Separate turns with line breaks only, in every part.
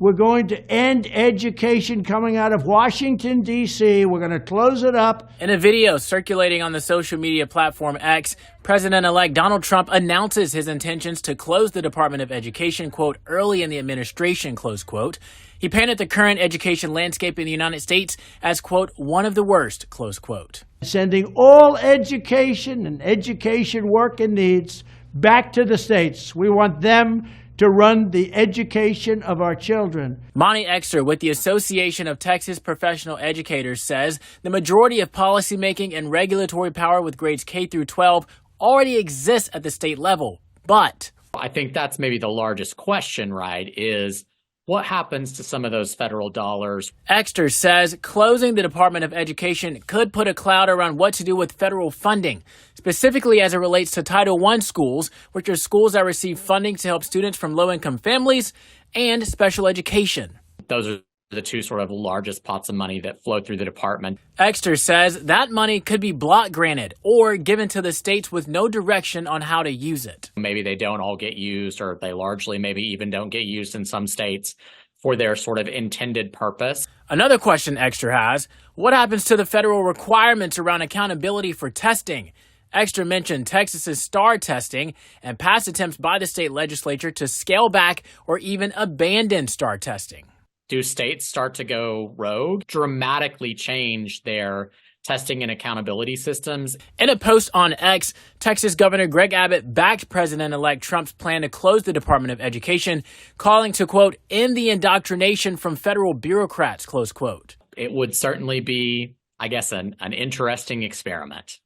We're going to end education coming out of Washington, D.C. We're going to close it up.
In a video circulating on the social media platform X, President-elect Donald Trump announces his intentions to close the Department of Education, quote, early in the administration, close quote. He painted the current education landscape in the United States as, quote, one of the worst, close quote.
Sending all education and education work and needs back to the states. We want them to run the education of our children.
Monty Exter with the Association of Texas Professional Educators says the majority of policymaking and regulatory power with grades K through 12 already exists at the state level. But
I think that's maybe the largest question, right, is what happens to some of those federal dollars?
Exter says closing the Department of Education could put a cloud around what to do with federal funding, specifically as it relates to Title I schools, which are schools that receive funding to help students from low-income families, and special education.
Those are the two sort of largest pots of money that flow through the department.
Exter says that money could be block granted or given to the states with no direction on how to use it.
Maybe they don't all get used, or they largely maybe even don't get used in some states for their sort of intended purpose.
Another question Exter has, what happens to the federal requirements around accountability for testing? Exter mentioned Texas's STAR testing and past attempts by the state legislature to scale back or even abandon STAR testing.
Do states start to go rogue, dramatically change their testing and accountability systems?
In a post on X, Texas Governor Greg Abbott backed President-elect Trump's plan to close the Department of Education, calling to, quote, end the indoctrination from federal bureaucrats, close quote.
It would certainly be, I guess, an interesting experiment.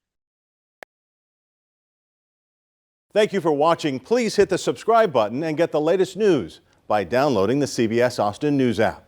Thank you for watching. Please hit the subscribe button and get the latest news by downloading the CBS Austin News app.